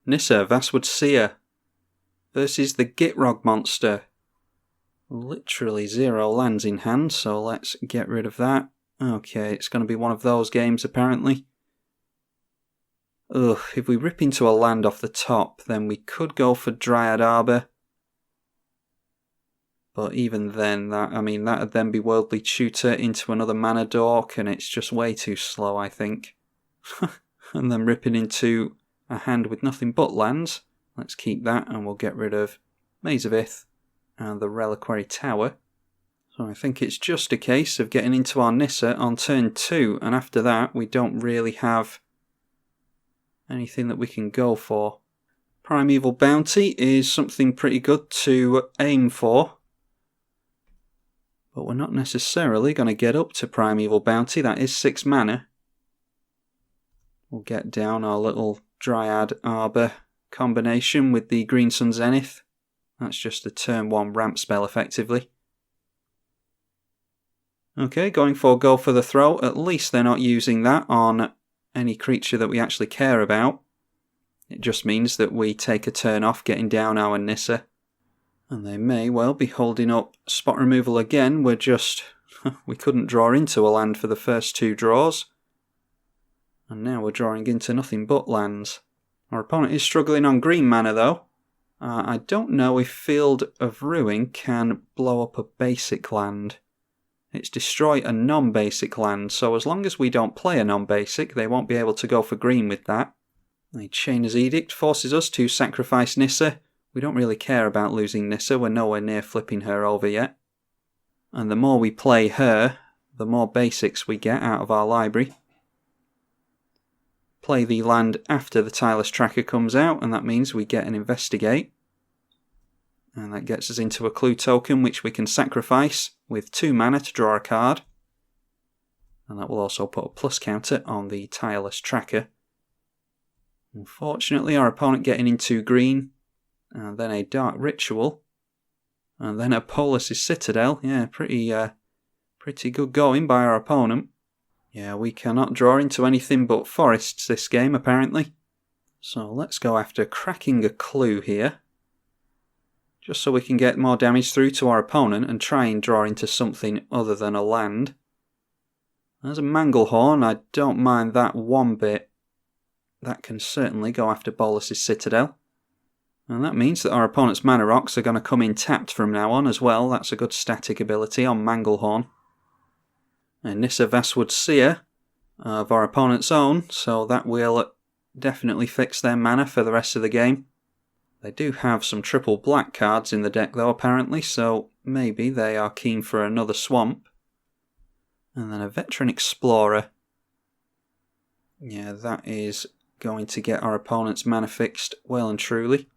Nissa Vastwood Seer versus the Gitrog Monster. Literally 0 lands in hand, so let's get rid of that. Okay, it's going to be one of those games apparently. Ugh, if we rip into a land off the top, then we could go for Dryad Arbor. But even then, that'd then be Worldly Tutor into another mana dork, and it's just way too slow, I think. And then ripping into a hand with nothing but lands. Let's keep that, and we'll get rid of Maze of Ith and the Reliquary Tower. So I think it's just a case of getting into our Nissa on turn 2, and after that we don't really have anything that we can go for. Primeval Bounty is something pretty good to aim for, but we're not necessarily going to get up to Primeval Bounty. That is 6 mana. We'll get down our little Dryad Arbor combination with the Green Sun Zenith. That's just a turn 1 ramp spell effectively. Okay, going for Go for the Throw. At least they're not using that on any creature that we actually care about. It just means that we take a turn off getting down our Nissa. And they may well be holding up spot removal again. We couldn't draw into a land for the first 2 draws. And now we're drawing into nothing but lands. Our opponent is struggling on green mana though. I don't know if Field of Ruin can blow up a basic land. It's destroy a non-basic land, so as long as we don't play a non-basic, they won't be able to go for green with that. The Chainer's Edict forces us to sacrifice Nissa. We don't really care about losing Nissa, we're nowhere near flipping her over yet. And the more we play her, the more basics we get out of our library. Play the land after the Tireless Tracker comes out, and that means we get an Investigate. And that gets us into a clue token, which we can sacrifice with 2 mana to draw a card. And that will also put a plus counter on the Tireless Tracker. Unfortunately, our opponent getting into green, and then a Dark Ritual, and then a Bolus' Citadel. Yeah, pretty good going by our opponent. Yeah, we cannot draw into anything but forests this game, apparently. So let's go after cracking a clue here. Just so we can get more damage through to our opponent and try and draw into something other than a land. There's a Manglehorn, I don't mind that one bit. That can certainly go after Bolus' Citadel. And that means that our opponent's mana rocks are going to come in tapped from now on as well. That's a good static ability on Manglehorn. And Nissa Vastwood Seer of our opponent's own, so that will definitely fix their mana for the rest of the game. They do have some triple black cards in the deck though apparently, so maybe they are keen for another swamp. And then a Veteran Explorer. Yeah, that is going to get our opponent's mana fixed well and truly.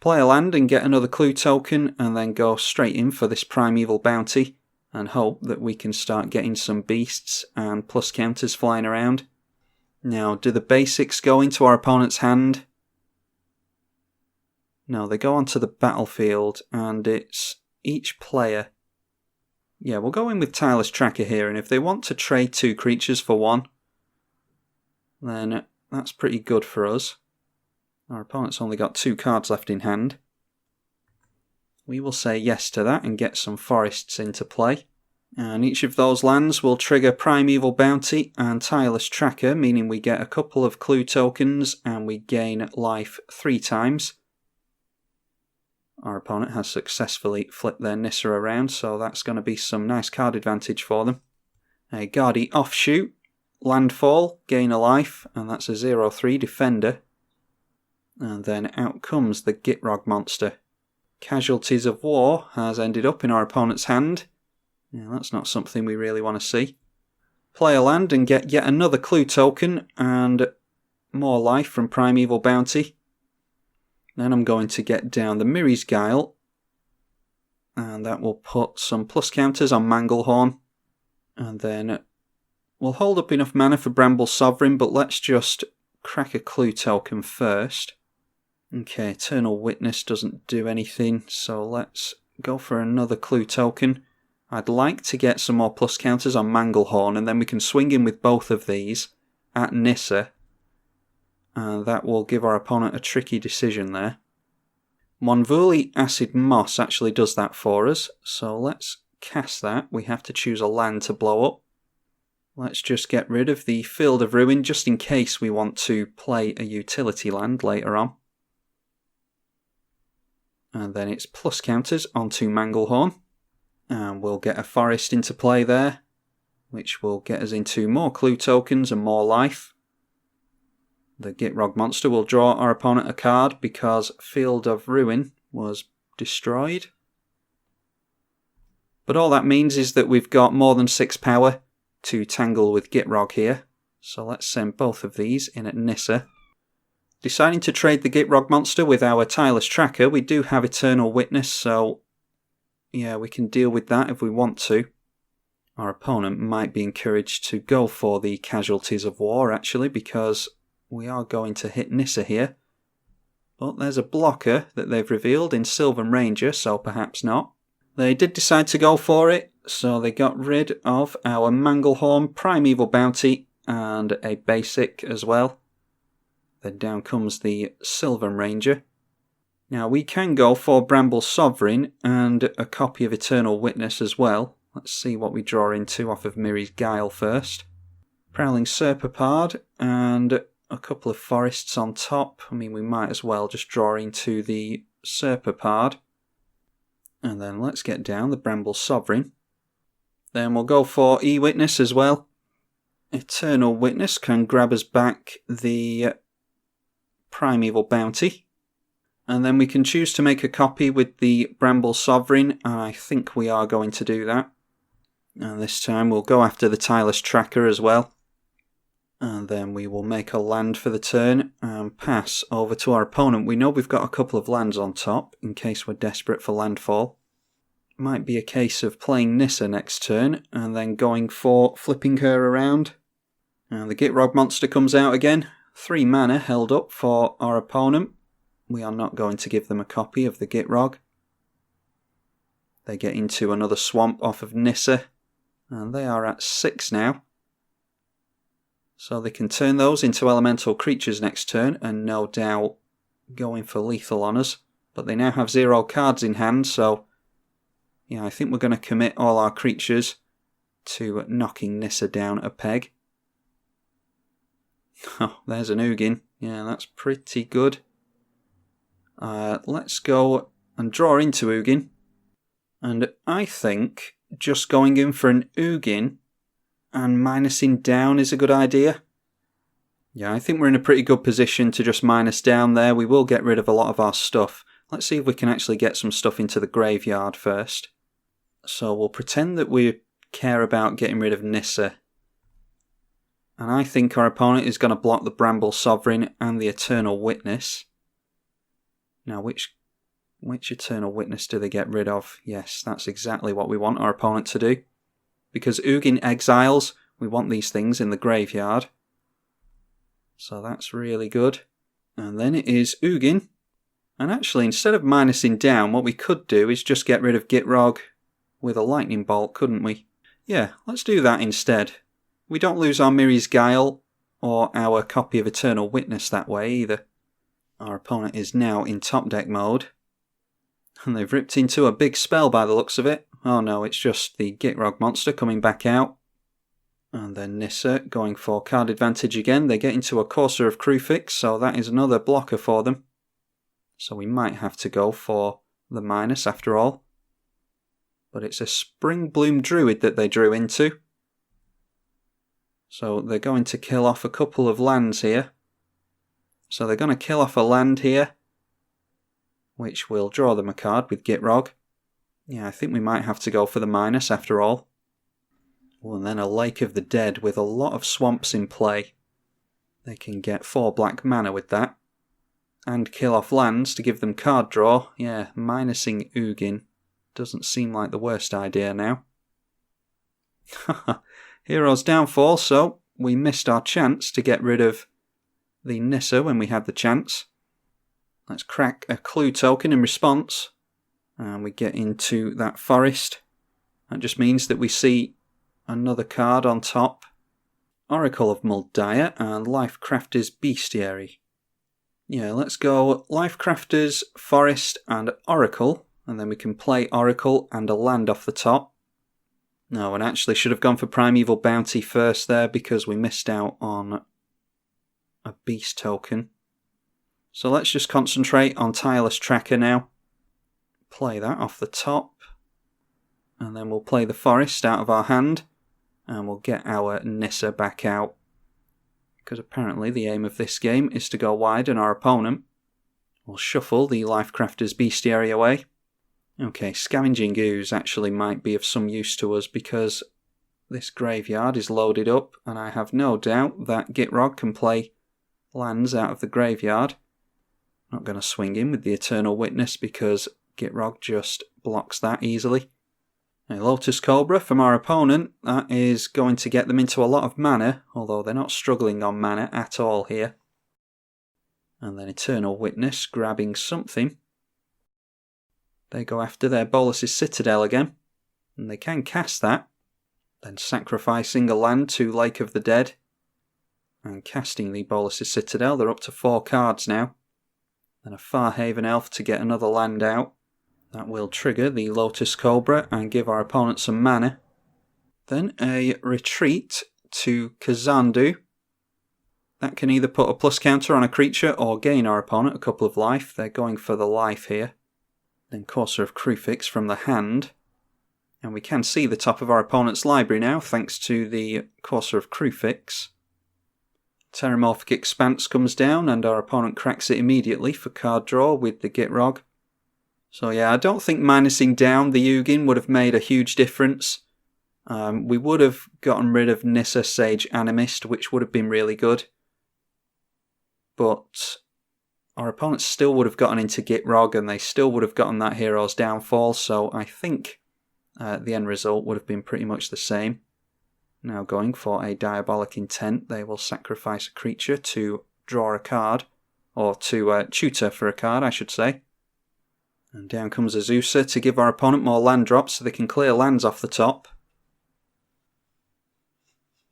Play a land and get another clue token, and then go straight in for this Primeval Bounty, and hope that we can start getting some beasts and plus counters flying around. Now, do the basics go into our opponent's hand? No, they go onto the battlefield, and it's each player. Yeah, we'll go in with Tireless Tracker here, and if they want to trade 2 creatures for 1, then that's pretty good for us. Our opponent's only got 2 cards left in hand. We will say yes to that and get some forests into play. And each of those lands will trigger Primeval Bounty and Tireless Tracker, meaning we get a couple of clue tokens and we gain life 3 times. Our opponent has successfully flipped their Nissa around, so that's going to be some nice card advantage for them. A Guardy Offshoot, Landfall, gain a life, and that's a 0/3 Defender. And then out comes the Gitrog Monster. Casualties of War has ended up in our opponent's hand. Yeah, that's not something we really want to see. Play a land and get yet another clue token and more life from Primeval Bounty. Then I'm going to get down the Mirri's Guile, and that will put some plus counters on Manglehorn. And then we'll hold up enough mana for Bramble Sovereign, but let's just crack a clue token first. Okay, Eternal Witness doesn't do anything, so let's go for another clue token. I'd like to get some more plus counters on Manglehorn, and then we can swing in with both of these at Nissa. And that will give our opponent a tricky decision there. Monvuli Acid Moss actually does that for us, so let's cast that. We have to choose a land to blow up. Let's just get rid of the Field of Ruin, just in case we want to play a utility land later on. And then it's plus counters onto Manglehorn. And we'll get a forest into play there, which will get us into more clue tokens and more life. The Gitrog Monster will draw our opponent a card because Field of Ruin was destroyed. But all that means is that we've got more than 6 power to tangle with Gitrog here. So let's send both of these in at Nissa. Deciding to trade the Gitrog Monster with our Tireless Tracker, we do have Eternal Witness, so yeah, we can deal with that if we want to. Our opponent might be encouraged to go for the Casualties of War, actually, because we are going to hit Nissa here. But there's a blocker that they've revealed in Sylvan Ranger, so perhaps not. They did decide to go for it, so they got rid of our Manglehorn, Primeval Bounty, and a basic as well. Then down comes the Sylvan Ranger. Now we can go for Bramble Sovereign and a copy of Eternal Witness as well. Let's see what we draw into off of Miri's Guile first. Prowling Serpapard and a couple of forests on top. I mean, we might as well just draw into the Serpapard. And then let's get down the Bramble Sovereign. Then we'll go for E-Witness as well. Eternal Witness can grab us back the Primeval Bounty. And then we can choose to make a copy with the Bramble Sovereign, and I think we are going to do that. And this time we'll go after the Tireless Tracker as well. And then we will make a land for the turn and pass over to our opponent. We know we've got a couple of lands on top in case we're desperate for landfall. Might be a case of playing Nissa next turn and then going for flipping her around. And the Gitrog Monster comes out again. 3 mana held up for our opponent. We are not going to give them a copy of the Gitrog. They get into another swamp off of Nissa. And they are at 6 now. So they can turn those into elemental creatures next turn and no doubt going for lethal on us. But they now have 0 cards in hand, so yeah, I think we're going to commit all our creatures to knocking Nissa down a peg. Oh, there's an Ugin. Yeah, that's pretty good. Let's go and draw into Ugin. And I think just going in for an Ugin and minusing down is a good idea. Yeah, I think we're in a pretty good position to just minus down there. We will get rid of a lot of our stuff. Let's see if we can actually get some stuff into the graveyard first. So we'll pretend that we care about getting rid of Nissa. And I think our opponent is going to block the Bramble Sovereign and the Eternal Witness. Now, which Eternal Witness do they get rid of? Yes, that's exactly what we want our opponent to do. Because Ugin exiles, we want these things in the graveyard. So that's really good. And then it is Ugin. And actually, instead of minusing down, what we could do is just get rid of Gitrog with a lightning bolt, couldn't we? Yeah, let's do that instead. We don't lose our Miri's Guile or our copy of Eternal Witness that way either. Our opponent is now in top deck mode. And they've ripped into a big spell by the looks of it. Oh no, it's just the Gitrog Monster coming back out. And then Nissa going for card advantage again. They get into a Courser of Kruphix, so that is another blocker for them. So we might have to go for the minus after all. But it's a Spring Bloom Druid that they drew into. So they're going to kill off a couple of lands here. So they're going to kill off a land here, which will draw them a card with Gitrog. Yeah, I think we might have to go for the minus after all. Oh, and then a Lake of the Dead with a lot of swamps in play. They can get 4 black mana with that. And kill off lands to give them card draw. Yeah, minusing Ugin doesn't seem like the worst idea now. Hero's downfall, so we missed our chance to get rid of the Nissa when we had the chance. Let's crack a clue token in response. And we get into that forest. That just means that we see another card on top. Oracle of Muldiah and Lifecrafter's Bestiary. Yeah, let's go Lifecrafter's, Forest and Oracle. And then we can play Oracle and a land off the top. No, and actually should have gone for Primeval Bounty first there because we missed out on a beast token. So let's just concentrate on Tireless Tracker now. Play that off the top. And then we'll play the Forest out of our hand. And we'll get our Nissa back out. Because apparently the aim of this game is to go wide on our opponent. We'll shuffle the Lifecrafter's Bestiary away. Okay, Scavenging Ooze actually might be of some use to us because this graveyard is loaded up. And I have no doubt that Gitrog can play lands out of the graveyard. Not going to swing in with the Eternal Witness because Gitrog just blocks that easily. A Lotus Cobra from our opponent, that is going to get them into a lot of mana, although they're not struggling on mana at all here. And then Eternal Witness grabbing something. They go after their Bolus' Citadel again, and they can cast that. Then sacrificing a land to Lake of the Dead, and casting the Bolus' Citadel. They're up to 4 cards now. Then a Farhaven Elf to get another land out. That will trigger the Lotus Cobra and give our opponent some mana. Then a Retreat to Kazandu. That can either put a plus counter on a creature or gain our opponent a couple of life. They're going for the life here. Then Courser of Kruphix from the hand. And we can see the top of our opponent's library now thanks to the Courser of Kruphix. Terramorphic Expanse comes down and our opponent cracks it immediately for card draw with the Gitrog. So yeah, I don't think minusing down the Ugin would have made a huge difference. We would have gotten rid of Nissa Sage Animist, which would have been really good. But our opponents still would have gotten into Gitrog and they still would have gotten that Hero's Downfall, so I think the end result would have been pretty much the same. Now going for a Diabolic Intent, they will sacrifice a creature to draw a card, or to tutor for a card, I should say. And down comes Azusa to give our opponent more land drops so they can clear lands off the top.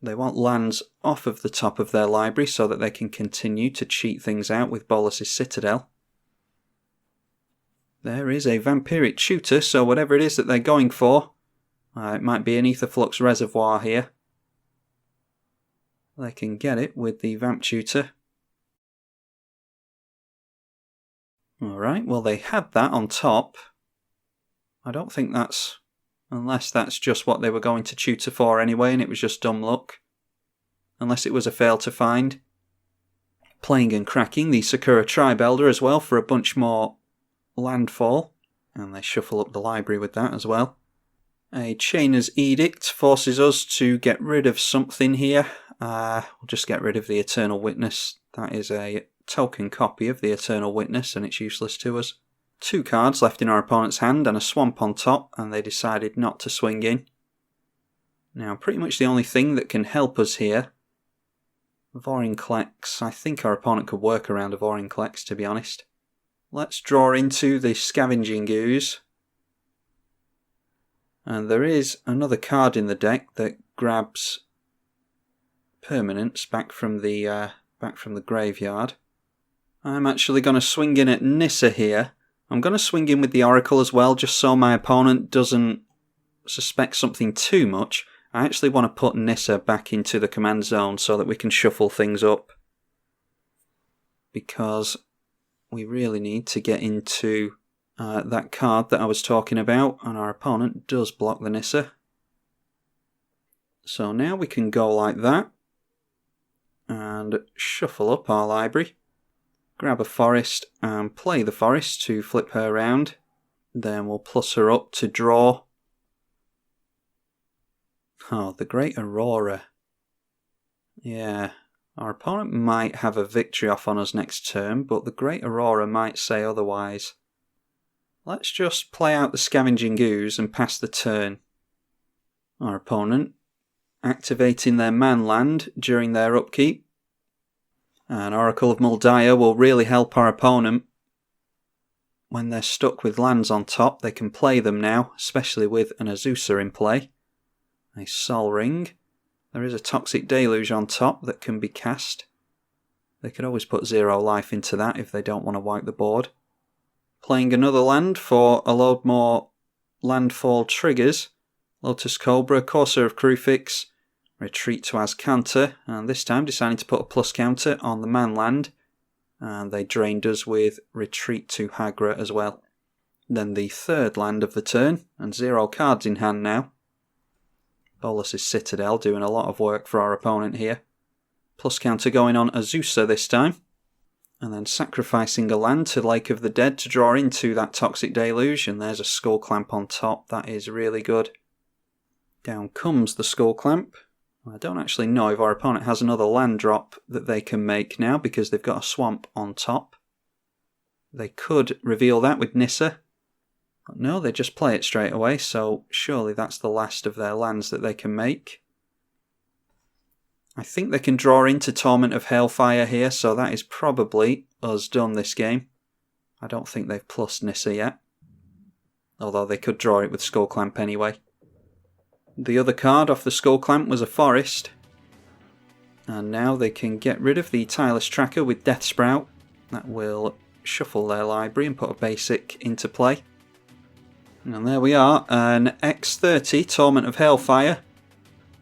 They want lands off of the top of their library so that they can continue to cheat things out with Bolus' Citadel. There is a Vampiric Tutor, so whatever it is that they're going for, it might be an Aetherflux Reservoir here. They can get it with the Vamp Tutor. Alright, well they had that on top. I don't think that's... unless that's just what they were going to tutor for anyway and it was just dumb luck. Unless it was a fail to find. Playing and cracking the Sakura Tribelder as well for a bunch more landfall. And they shuffle up the library with that as well. A Chainer's Edict forces us to get rid of something here. We'll just get rid of the Eternal Witness. That is a token copy of the Eternal Witness and it's useless to us. 2 cards left in our opponent's hand and a swamp on top, and they decided not to swing in. Now pretty much the only thing that can help us here, Vorinclex. I think our opponent could work around a Vorinclex, to be honest. Let's draw into the Scavenging Ooze. And there is another card in the deck that grabs permanents back from the graveyard. I'm actually going to swing in at Nissa here. I'm going to swing in with the Oracle as well, just so my opponent doesn't suspect something too much. I actually want to put Nissa back into the command zone so that we can shuffle things up. Because we really need to get into that card that I was talking about, and our opponent does block the Nissa. So now we can go like that, and shuffle up our library. Grab a forest and play the forest to flip her around. Then we'll plus her up to draw. Oh, the Great Aurora. Yeah, our opponent might have a victory off on us next turn, but the Great Aurora might say otherwise. Let's just play out the Scavenging Ooze and pass the turn. Our opponent activating their man land during their upkeep. And Oracle of Muldiah will really help our opponent. when they're stuck with lands on top, they can play them now, especially with an Azusa in play. A Sol Ring. There is a Toxic Deluge on top that can be cast. They could always put 0 life into that if they don't want to wipe the board. Playing another land for a load more landfall triggers. Lotus Cobra, Corsair of Krufix, Retreat to Azcanta, and this time deciding to put a plus counter on the man land. And they drained us with Retreat to Hagra as well. Then the third land of the turn, and 0 cards in hand now. Bolus' Citadel doing a lot of work for our opponent here. Plus counter going on Azusa this time. And then sacrificing a land to Lake of the Dead to draw into that Toxic Deluge, and there's a Skull Clamp on top. That is really good. Down comes the Skull Clamp. I don't actually know if our opponent has another land drop that they can make now because they've got a swamp on top. They could reveal that with Nissa. But no, they just play it straight away, so surely that's the last of their lands that they can make. I think they can draw into Torment of Hailfire here, so that is probably us done this game. I don't think they've plussed Nissa yet. Although they could draw it with Skull Clamp anyway. The other card off the Skull Clamp was a Forest. And now they can get rid of the Tireless Tracker with Death Sprout. That will shuffle their library and put a basic into play. And there we are, an X30 Torment of Hailfire.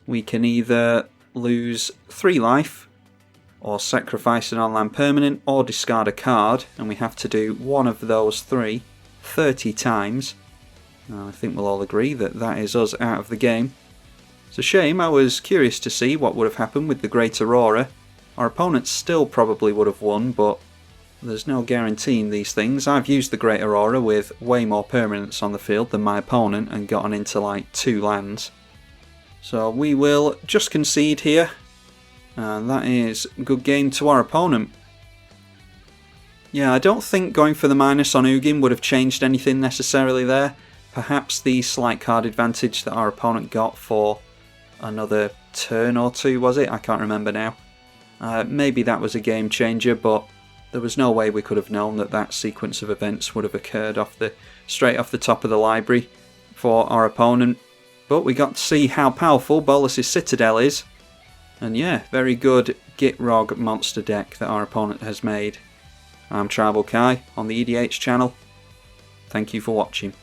We can either lose 3 life, or sacrifice an on-land permanent, or discard a card, and we have to do one of those 3 30 times. I think we'll all agree that that is us out of the game. It's a shame. I was curious to see what would have happened with the Great Aurora. Our opponents still probably would have won, but there's no guaranteeing these things. I've used the Great Aurora with way more permanents on the field than my opponent and gotten into like 2 lands. So we will just concede here, and that is a good game to our opponent. Yeah, I don't think going for the minus on Ugin would have changed anything necessarily there. Perhaps the slight card advantage that our opponent got for another turn or 2, was it? I can't remember now. Maybe that was a game changer, but there was no way we could have known that that sequence of events would have occurred straight off the top of the library for our opponent. But we got to see how powerful Bolus' Citadel is. And yeah, very good Gitrog Monster deck that our opponent has made. I'm tribalkai on the EDH channel. Thank you for watching.